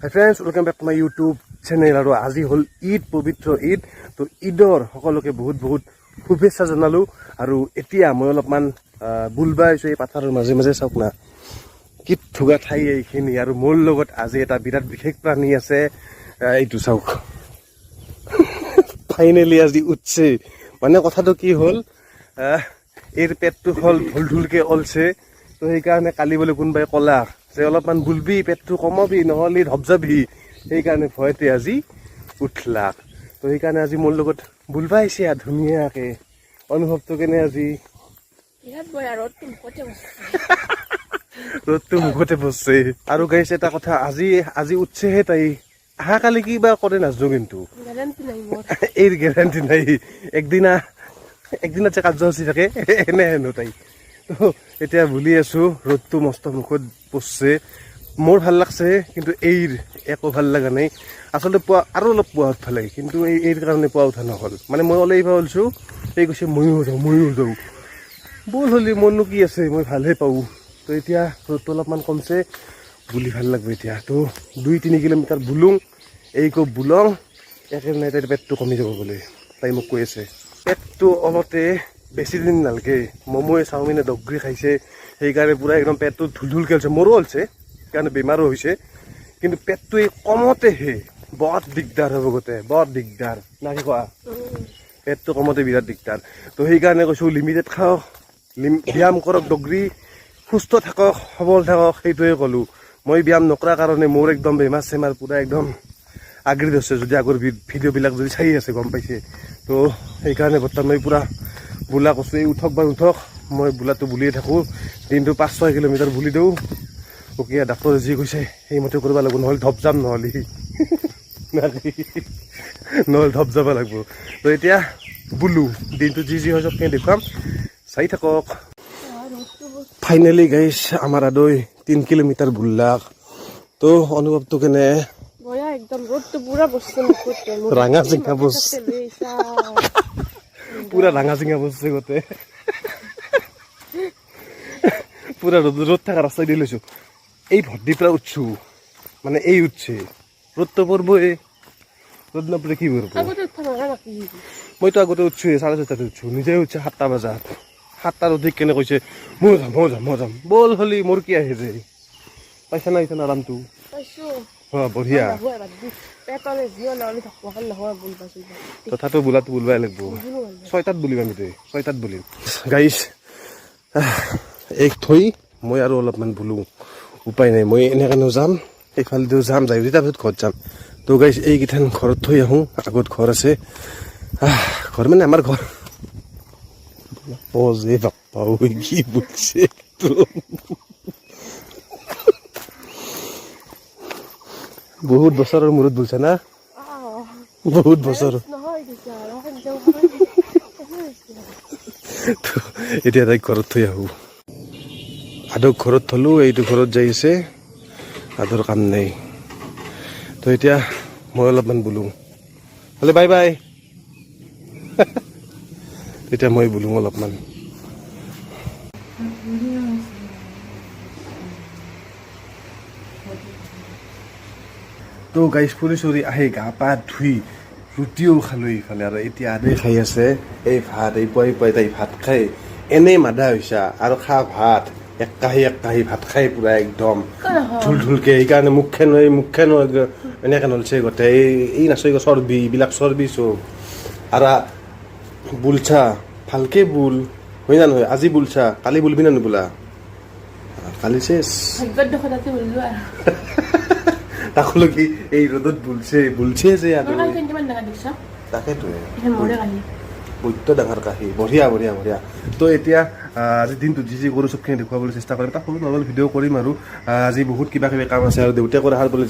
Hi friends, welcome back to my YouTube channel. আৰু আজি হল ঈদ, পবিত্ৰ ঈদ। তো ঈদৰ সকলোকে বহুত বহুত শুভেচ্ছা জনালো। আৰু এতিয়া মই অলপমান বুলবা আহিছো এই পাথাৰৰ মাজে মাজে। চাওক না কি ধুগা ঠাই এইখিনি। আৰু মোৰ লগত আজি এটা বিৰাট বিশেষ প্ৰাণী আছে, এইটো চাওক। ফাইনেলি আজি উঠছে। মানে কথাটো কি হ'ল, এর পেটটো হল ঢোল ঢোলকে অলছে। তো সেইকাৰণে কালি বোলে কোনোবাই কলা যে অলপমান বুলবি, পেটটো কমাবি, নহ'লে ধপ যাবি। সেইকাৰণে ভয়তে আজি উঠলা। তো সেইকাৰণে আজি মোৰ লগত বুলবা আহিছে ধুনীয়াকে। অনুভৱটো কেনে আজি? ৰ'দটো মুখতে বসছে। আৰু গাইছে এটা কথা, আজি উঠছেহে তাই। আহা কালি কিবা কৰে নাজনো, কিন্তু এই গ্যাৰান্টি নাই। একদিনা যে কাৰ্যসূচী থাকে এনে হেনো তাই। তো এতিয়া বুলি আছো, ৰ'দটো মস্ত মুখত পচছে। মোৰ ভাল লাগছে, কিন্তু এইৰ একো ভাল লগা নাই। আচলতে পুৱা আৰু অলপ পুৱা উঠবা লাগে, কিন্তু এইৰ কাৰণে পুৱা উঠা নহ'ল। মানে মই ওলাই আহিব ওলছো, এই কৈছে ময়ো যাওঁ। বল হ'লি মননো কি আছে, মই ভালহে পাওঁ। তো এতিয়া ৰ'দটো অলপমান কমছে, বুলি ভাল লাগবে এতিয়া। তো 2-3 কিলোমিটাৰ বুলুং, এই কো বুলং একেবাৰে তাইৰ পেটটো কমি যাব বোলে, তাই মোক কৈ আছে। পেটটো অলতে বেছি দিন নালগে। মমোয়ে চাওমিনে দগৰি খাইছে, সেইকাৰণে পুৰা একদম পেটটো ঢুল খেলছে। মোৰো হ'লছে, সেইকাৰণে বেমাৰো হৈছে। কিন্তু পেটটো এই কমতেহে বৰ দিগদাৰ হ'ব, গোটে বৰ দিগদাৰ না কি কোৱা? পেটটো কমতে বিৰাট দিগদাৰ। তো সেইকাৰণে কৈছোঁ লিমিটেড খাওক, ব্যায়াম কৰক, দগৰি সুস্থ থাকক, সবল থাকক, সেইটোৱে ক'লোঁ। মই ব্যায়াম নকৰাৰ কাৰণে মোৰ একদম বেমাৰ চেমাৰ পুৰা একদম আগুৰি ধৰিছে। যদি আগৰ ভিডিঅ'বিলাক যদি চাই আছে গম পাইছে। তো সেইকাৰণে বৰ্তমান মই পুৰা বোলা কৈছোঁ, এই উঠক মই বোলাটো বুলিয়ে থাকোঁ। দিনটো 5-6 কিলোমিটাৰ বুলি দিওঁ। ওকে ডাক্তৰে যি কৈছে সেইমতে কৰিব লাগিব, নহ'লে ধপ যাম, নহ'লে ধপ যাব লাগিব। তো এতিয়া বোলো দিনটো যি হয় চবখিনি দেখুৱাম, চাই থাকক। ফাইনেলি গাইছ আমাৰ আদৈ 3 কিলোমিটাৰ বুললাক। তো অনুভৱটো কেনে? একদম ৰ'দটো পুৰা বসছে, ৰাঙা চিঙা বসছে, পুৰা ৰাঙা চিঙা বসছে গোটে। পুৰা ৰ'দ থকা ৰাস্তা দি লৈছো। এই ভৰ্তিৰ পৰা উঠছো, মানে এই উঠছে ৰ'দটো পৰব। ৰ'দ নপৰে কি পৰব? মইতো আগতে উঠছোৱে, 6:30 উঠছো। নিজে উঠছে 7টা বজাত। 7টাত উঠি কেনে কৈছে মই যাম। বল হলি মোৰ কি আহে যে? পাইছা না ইথান আৰামটো? বঢ়িয়া। তথাপিও বোলাটো বুলবাই লাগিব। 6টাত বুলিম, আমি 6টাত বুলিম গাইছ। এক থৈ মই আৰু অলপমান বুলো, উপায় নাই। মই এনেকেনো যাম, এইফালেদিও যাম, যাই তাৰপিছত ঘৰত যাম। তো গাইছ এইকেইখন ঘৰত থৈ আহোঁ। আগত ঘৰ আছে, ঘৰ মানে আমাৰ ঘৰ। যে বাপ্পা কি বুলছে, বহুত বছৰৰ মূৰত বুলছে না? বহুত বছৰ। এতিয়া তাইক ঘৰত থৈ আহোঁ। আদক ঘৰত থলোঁ, এইটো ঘৰত যাই আছে, আদৰ কাম নাই। তো এতিয়া মই অলপমান বুলো, হ'লে বাই বাই। এতিয়া মই বুলো অলপমান। তো গাইছ ফুৰি চুৰি আহি গা পা ধুই ৰুটিও খালোঁ ইফালে। আৰু এতিয়া আদে খাই আছে এই ভাত। এই পুৱাই তাই ভাত খাই এনেই মাদা হৈছা। আৰু খা ভাত এক কাঁহী ভাত খাই পুৰা একদম ঢোলকে। সেইকাৰণে মুখখন এনেকৈ নলছে গোটেই। এই নাচই চৰ্বি, এইবিলাক চৰ্বি চব। আৰু বুলছা ভালকে বুল, হয় না নহয়? আজি বুলছা, কালি বুলবি না নুবোলা? কালি চেছ। তাকলো কি এই ৰ'দত বুলছে যে তাকেতো বৈদ্য ডাঙৰ কাঁহী। বঢ়িয়া। তো এতিয়া আজি দিনটো যি কৰোঁ চবখিনি দেখুৱাবলৈ চেষ্টা কৰিম। তাক সৰু নৰ্মেল ভিডিঅ' কৰিম। আৰু আজি বহুত কিবা কিবি কাম আছে। আৰু দেউতাই কৰা বোলে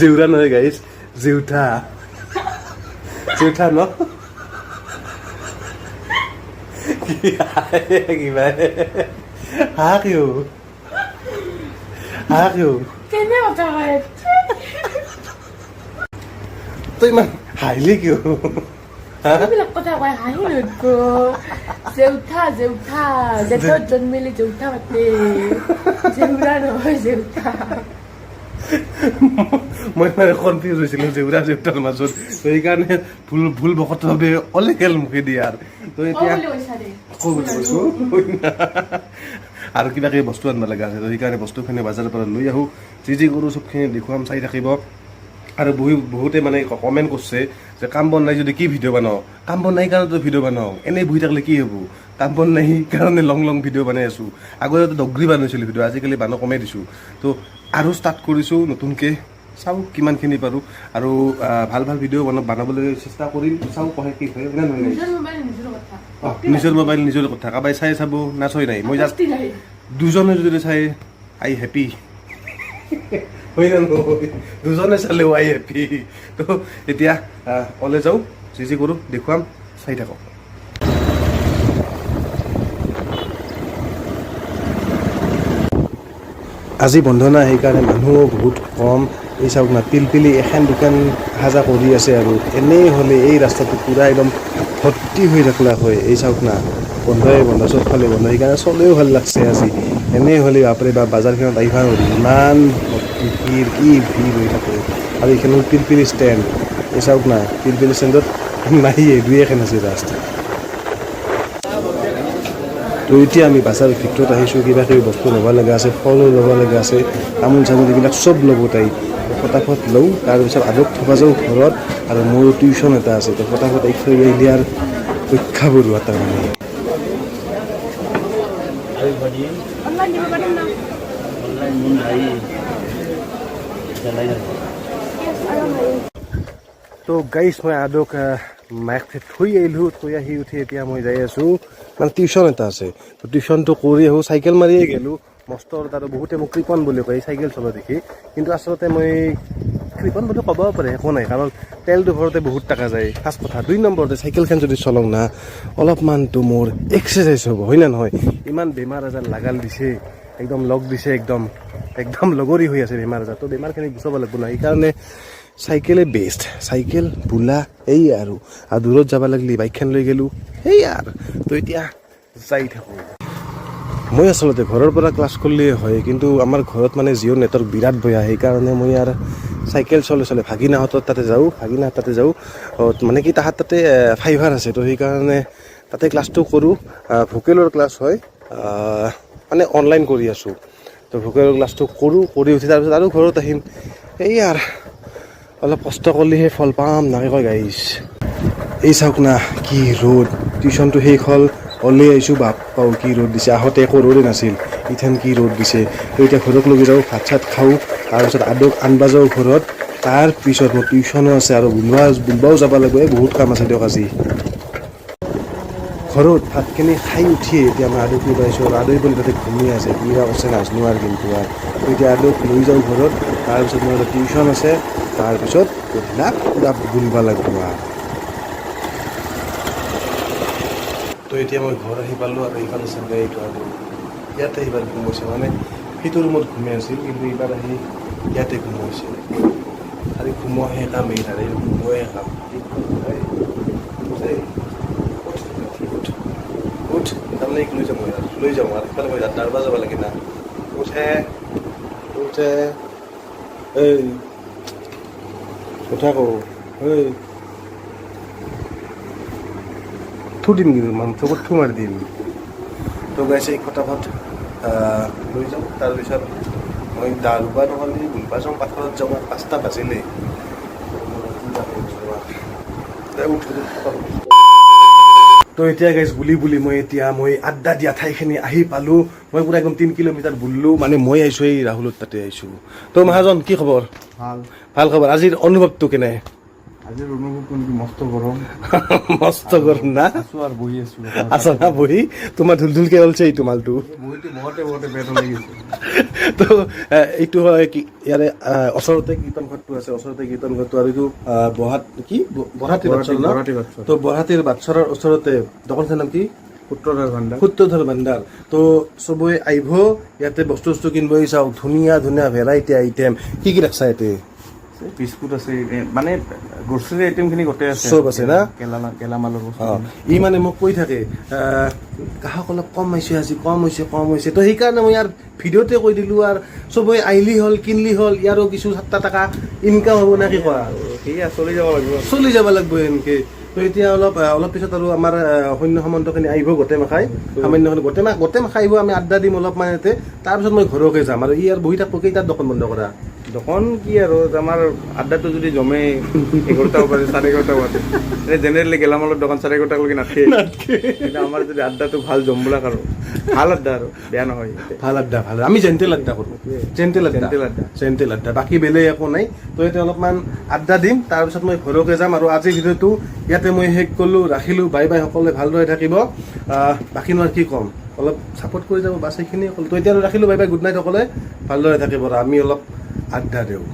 জেউৰা নহয় গাইছ, জেউঠা ন? কিবা কিয় তই ইমান হাঁহিলি কিয়? এইবিলাক কথা কয় হাঁহি নুঠিব জেউঠা জেঠত জন্মিলে জেউঠা পাতে জেউৰা নহয় জেউঠা মই মানে কনফিউজ হৈছিলোঁ জেউৰা জেউতাৰ মাজত তো সেইকাৰণে ভুল বশতভাৱে অলেগেল মুখে দিয়ে আৰু তো এতিয়া আৰু কিবা কিবি বস্তু আনিব লগা আছে তো সেইকাৰণে বস্তুখিনি বজাৰৰ পৰা লৈ আহোঁ যি কৰোঁ চবখিনি দেখুৱাম চাই থাকিব আৰু বহুতে মানে কমেণ্ট কৰিছে যে কাম বন নাই যদি কি ভিডিঅ' বনাওঁ কাম বন নাই কাৰণেতো ভিডিঅ' বনাওঁ এনেই বহি থাকিলে কি হ'ব কাম বন নাই কাৰণে লং ভিডিঅ' বনাই আছোঁ আগতে দগৰি বনাইছিলোঁ ভিডিঅ' আজিকালি বানো কমাই দিছোঁ তো আৰু ষ্টাৰ্ট কৰিছোঁ নতুনকৈ চাওঁ কিমানখিনি পাৰোঁ আৰু ভাল ভিডিঅ' বনাবলৈ চেষ্টা কৰিম চাওঁ কয় কি হয় নে নহয় নিজৰ মোবাইল নিজৰ কথা কাৰোবাই চাই চাব নাচাই নাই মই জাষ্ট দুজনে যদি চাই আই হেপী হয় না নহয় দুজনে চালেও আই হেপী তো এতিয়া কলেজ যাওঁ যি কৰোঁ দেখুৱাম চাই থাকক আজি বন্ধ নাই সেইকাৰণে মানুহো বহুত কম এই চাওক না পিলপিলি এখন দোকান হাজা কৰি আছে আৰু এনেই হ'লে এই ৰাস্তাটো পূৰা একদম ভৰ্তি হৈ থাকিলা হয় এই চাওক না বন্ধ চবফালে বন্ধ সেইকাৰণে চলেও ভাল লাগছে আজি এনেই হ'লে বাপৰে বা বাজাৰখনত আহিবা নোৱাৰি ইমান ভিৰ কি ভিৰ হৈ থাকে আৰু এইখন হ'ল পিলপিলি ষ্টেণ্ড এই চাওক না পিলপিলি ষ্টেণ্ডত নাহিয়ে দুই এখন আছে ৰাস্তা তো এতিয়া আমি বাছাৰ ভিতৰত আহিছোঁ কিবা কিবি বস্তু ল'ব লগা আছে ফলো ল'ব লগা আছে তামোল চামোল এইবিলাক চব ল'ব তাই ফটাফট লওঁ তাৰপিছত আদক থবা যাওঁ ঘৰত আৰু মোৰ টিউশ্যন এটা আছে তো ফটাফট এই থৈ আহিলে আৰু পৰীক্ষা বঢ়োৱা তাৰমানে তো গাইছ মই আদক মাক থৈ আহিলোঁ থৈ আহি উঠি এতিয়া মই যাই আছোঁ মানে টিউশ্যন এটা আছে তো টিউশ্যনটো কৰি আহোঁ চাইকেল মাৰিয়ে গ'লোঁ মস্ত আৰু বহুতে মোক কৃপণ বুলি কয় চাইকেল চলোৱা দেখি কিন্তু আচলতে মই কৃপণ বুলি ক'ব পাৰে একো নাই কাৰণ তেলটো ভৰোঁতে বহুত টকা যায় ফাৰ্ষ্ট কথা 2 নম্বৰতে চাইকেলখন যদি চলাওঁ না অলপমানতো মোৰ এক্সাৰচাইজ হ'ব হয় না নহয় ইমান বেমাৰ আজাৰ লাগাল দিছে একদম লগ দিছে একদম লগৰী হৈ আছে বেমাৰ আজাৰ তো বেমাৰখিনি গুচাব লাগিব না সেইকাৰণে চাইকেলে বেষ্ট চাইকেল বোলা এই আৰু দূৰত যাব লাগিলে বাইকখন লৈ গ'লোঁ সেই আৰু তো এতিয়া যাই থাকোঁ মই আচলতে ঘৰৰ পৰা ক্লাছ কৰিলেই হয় কিন্তু আমাৰ ঘৰত মানে জিঅ' নেটৱৰ্ক বিৰাট বেয়া সেইকাৰণে মই আৰু চাইকেল চলে ভাগিনাহঁতৰ তাতে যাওঁ মানে কি তাহাঁত তাতে ফাইভাৰ আছে তো সেইকাৰণে তাতে ক্লাছটো কৰোঁ ভোকেলৰ ক্লাছ হয় মানে অনলাইন কৰি আছোঁ তো ভোকেলৰ ক্লাছটো কৰি উঠি তাৰপিছত আৰু ঘৰত আহিম এই আৰু অলপ কষ্ট কৰিলেহে ফল পাম নাকে কয় গাইছ এই চাওক না কি ৰ'দ টিউশ্যনটো শেষ হ'ল ওলাই আহিছোঁ বাপ পাওঁ কি ৰ'দ দিছে আহোঁতে একো ৰ'দে নাছিল ইথান কি ৰ'দ দিছে তো এতিয়া ঘৰত লৈ যাওঁ ভাত চাত খাওঁ তাৰপিছত আদক আনবা যাওঁ ঘৰত তাৰপিছত মোৰ টিউশ্যনো আছে আৰু বুলবাও যাব লাগিব বহুত কাম আছে দিয়ক আজি ঘৰত ভাতখিনি খাই উঠিয়ে এতিয়া মই আদক লৈ পাইছোঁ আৰু আদৈ বুলি তাতে ঘুমি আছে কিবা কৈছে নাজনো আৰু কিন্তু আৰু এতিয়া আদক লৈ যাওঁ ঘৰত তাৰপিছত মোৰ টিউশ্যন আছে তাৰপিছত গধূলা পূৰা বুলবা লাগিব তো এতিয়া মই ঘৰ আহি পালোঁ আৰু এইফালে চাগে এইটো আৰু ইয়াতে এইবাৰ ঘুমাইছে মানে সেইটো ৰুমত ঘুমাই আছিল কিন্তু এইবাৰ আহি ইয়াতে ঘুমাইছে আৰু ঘুমোৱাহে কাম এই আৰু ঘুমোৱাহে কাম উঠ তাৰমানে লৈ যাওঁ আৰু ইফালে মই ডাৰবা যাব লাগে না উঠে এই উঠা কওঁ এই থু দিম কিন্তু মানুহ চকুত থু মাৰি দিম তো গাইছে এই ফটাফট লৈ যাওঁ তাৰপিছত মই ডাৰবা নহ'লে বুলবা যাওঁ পাথৰত যাওঁ 5টা বাজিলে তো এতিয়া গাইছ বুলি মই আড্ডা দিয়া ঠাইখিনি আহি পালোঁ মই পুৰা একদম 3 কিলোমিটাৰ বুলিলোঁ মানে মই আহিছোঁ এই ৰাহুলৰ তাতে আহিছোঁ তো মহাজন কি খবৰ ভাল খবৰ আজিৰ অনুভৱটো কেনে আজিৰ অনুভৱ কিন্তু মস্ত গৰম না আছোঁ আৰু বহি আছোঁ আছা না বহি তোমাৰ ঢুলঢুলকে ওলছে এইটো মালটো বহুতে পেট লাগিছে তো এইটো হয় কি ইয়াৰে ওচৰতে কীৰ্তন ঘৰটো আছে ওচৰতে কীৰ্তন ঘৰটো আৰু এইটো বৰহাটীৰ বাটচৰ তো বৰহাটীৰ বাটচৰৰ ওচৰতে দোকানখনৰ নাম কি সূত্ৰধৰ ভাণ্ডাৰ তো চবেই আহিব ইয়াতে বস্তু কিনিব চাওক ধুনীয়া ভেৰাইটি আইটেম কি ৰাখছা ইয়াতে বিস্কুট আছে মানে গ্ৰচাৰী আইটেমখিনি গোটেই আছে চব আছে না? গেলামালৰ বস্তু ই মানে মোক কৈ থাকে গ্ৰাহক অলপ কম হৈছে আজি কম হৈছে তো সেইকাৰণে মই ইয়াৰ ভিডিঅ'তে কৈ দিলোঁ আৰু চবে আহিলি হ'ল কিনলি হ'ল ইয়াৰো কিছু 7 টকা ইনকাম হ'ব নে কি কোৱা সেয়া চলি যাব লাগিব চলি যাব লাগিব এনেকে তো এতিয়া অলপ পিছত আৰু আমাৰ সৈন্য সামন্তখিনি আহিব গোটেই মাখাই সামান্যখিনি গোটেই মাখাই আহিব আমি আড্ডা দিম অলপমান ইয়াতে তাৰপিছত মই ঘৰকে যাম আৰু ই আৰু বহি থাকব কেইটাত দোকান বন্ধ কৰা দোকান কি আৰু আমাৰ আড্ডাটো যদি জমে 11টা বাজে 11:30 বাজে এনে জেনেৰেলি গেলামালৰ দোকান 11:30লৈকে নাথাকে কিন্তু আমাৰ যদি আড্ডাটো ভাল জমবলাক আৰু ভাল আড্ডা আৰু বেয়া নহয় ভাল আড্ডা ভাল আমি জেণ্টেল আড্ডা কৰোঁ জেণ্টেল আড্ডা বাকী বেলেগ একো নাই তো এতিয়া অলপমান আড্ডা দিম তাৰপিছত মই ঘৰকে যাম আৰু আজিৰ ভিডিঅ'টো ইয়াতে মই শেষ কৰিলোঁ ৰাখিলোঁ বাই বাই সকলোৱে ভালদৰে থাকিব বাকীনো আৰু কি ক'ম অলপ ছাপোৰ্ট কৰি যাব বাছ সেইখিনিয়ে ক'লোঁ তো এতিয়া আৰু ৰাখিলোঁ বাই বাই গুড নাইট সকলোৱে ভালদৰে থাকিব আৰু আমি অলপ আড্ডা দিওঁ